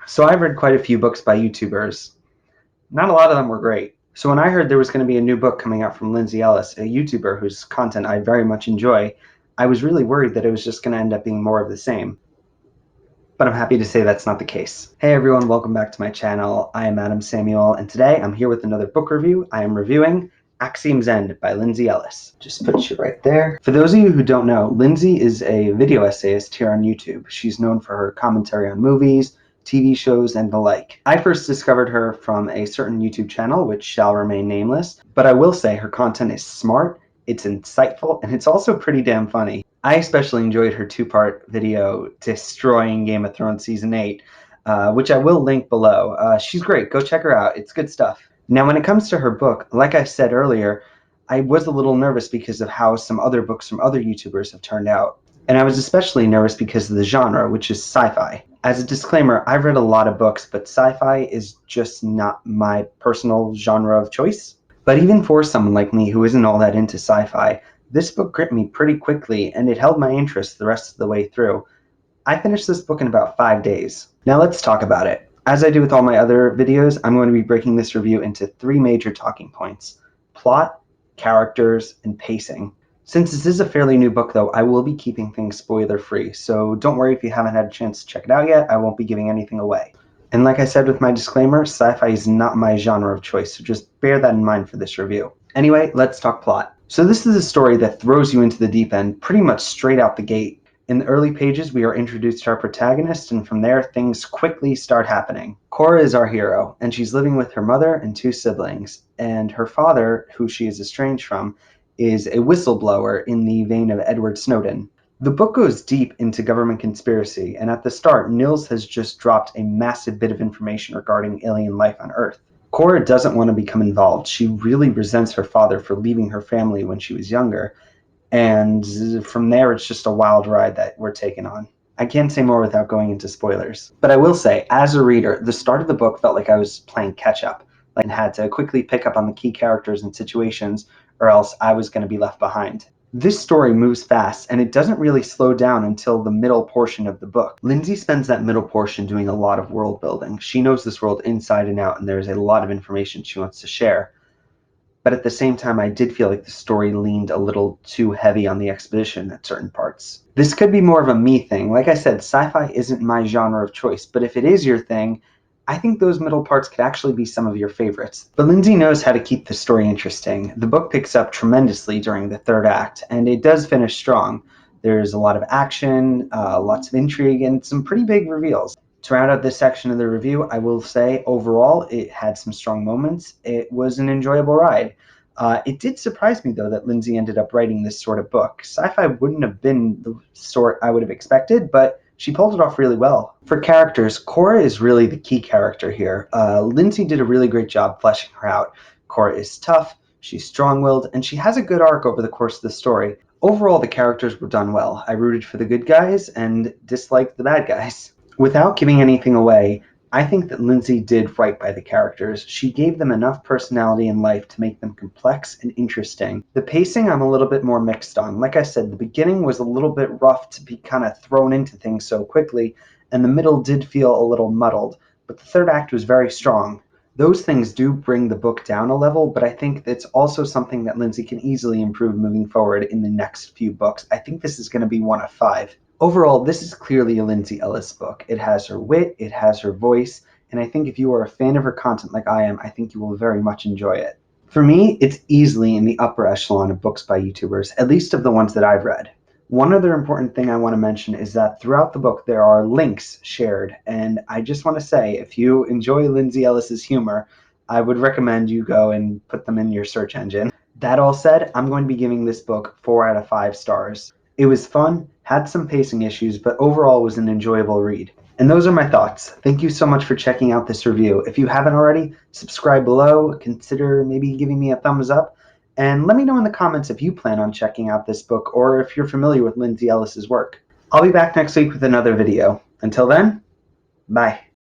So I've read quite a few books by YouTubers. Not a lot of them were great. So when I heard there was going to be a new book coming out from Lindsay Ellis, a YouTuber whose content I very much enjoy, I was really worried that it was just going to end up being more of the same. But I'm happy to say that's not the case. Hey everyone, welcome back to my channel. I am Adam Samuel, and today I'm here with another book review. I am reviewing Axiom's End by Lindsay Ellis. Just put you right there. For those of you who don't know, Lindsay is a video essayist here on YouTube. She's known for her commentary on movies, TV shows, and the like. I first discovered her from a certain YouTube channel, which shall remain nameless, but I will say her content is smart, it's insightful, and it's also pretty damn funny. I especially enjoyed her two-part video destroying Game of Thrones Season 8, which I will link below. She's great. Go check her out. It's good stuff. Now, when it comes to her book, like I said earlier, I was a little nervous because of how some other books from other YouTubers have turned out. And I was especially nervous because of the genre, which is sci-fi. As a disclaimer, I've read a lot of books, but sci-fi is just not my personal genre of choice. But even for someone like me who isn't all that into sci-fi, this book gripped me pretty quickly, and it held my interest the rest of the way through. I finished this book in about 5 days. Now let's talk about it. As I do with all my other videos, I'm going to be breaking this review into 3 major talking points: plot, characters, and pacing. Since this is a fairly new book though, I will be keeping things spoiler-free, so don't worry if you haven't had a chance to check it out yet. I won't be giving anything away. And like I said with my disclaimer, sci-fi is not my genre of choice, so just bear that in mind for this review. Anyway, let's talk plot. So this is a story that throws you into the deep end pretty much straight out the gate. In the early pages, we are introduced to our protagonist, and from there, things quickly start happening. Cora is our hero, and she's living with her mother and 2 siblings, and her father, who she is estranged from, is a whistleblower in the vein of Edward Snowden. The book goes deep into government conspiracy, and at the start, Nils has just dropped a massive bit of information regarding alien life on Earth. Cora doesn't want to become involved. She really resents her father for leaving her family when she was younger, and from there it's just a wild ride that we're taking on. I can't say more without going into spoilers, but I will say, as a reader, the start of the book felt like I was playing catch-up, like I had to quickly pick up on the key characters and situations, or else I was going to be left behind. This story moves fast, and it doesn't really slow down until the middle portion of the book. Lindsay spends that middle portion doing a lot of world building. She knows this world inside and out, and there's a lot of information she wants to share. But at the same time, I did feel like the story leaned a little too heavy on the exposition at certain parts. This could be more of a me thing. Like I said, sci-fi isn't my genre of choice, but if it is your thing, I think those middle parts could actually be some of your favorites. But Lindsay knows how to keep the story interesting. The book picks up tremendously during the 3rd act, and it does finish strong. There's a lot of action, lots of intrigue, and some pretty big reveals. To round out this section of the review, I will say overall it had some strong moments. It was an enjoyable ride. It did surprise me though that Lindsay ended up writing this sort of book. Sci-fi wouldn't have been the sort I would have expected, but she pulled it off really well. For characters, Cora is really the key character here. Lindsay did a really great job fleshing her out. Cora is tough, she's strong-willed, and she has a good arc over the course of the story. Overall, the characters were done well. I rooted for the good guys and disliked the bad guys. Without giving anything away, I think that Lindsay did right by the characters. She gave them enough personality and life to make them complex and interesting. The pacing I'm a little bit more mixed on. Like I said, the beginning was a little bit rough to be kind of thrown into things so quickly, and the middle did feel a little muddled, but the 3rd act was very strong. Those things do bring the book down a level, but I think it's also something that Lindsay can easily improve moving forward in the next few books. I think this is going to be 1 of 5. Overall, this is clearly a Lindsay Ellis book. It has her wit, it has her voice, and I think if you are a fan of her content like I am, I think you will very much enjoy it. For me, it's easily in the upper echelon of books by YouTubers, at least of the ones that I've read. One other important thing I want to mention is that throughout the book there are links shared, and I just want to say, if you enjoy Lindsay Ellis's humor, I would recommend you go and put them in your search engine. That all said, I'm going to be giving this book 4 out of 5 stars. It was fun, had some pacing issues, but overall was an enjoyable read. And those are my thoughts. Thank you so much for checking out this review. If you haven't already, subscribe below, consider maybe giving me a thumbs up, and let me know in the comments if you plan on checking out this book or if you're familiar with Lindsay Ellis's work. I'll be back next week with another video. Until then, bye.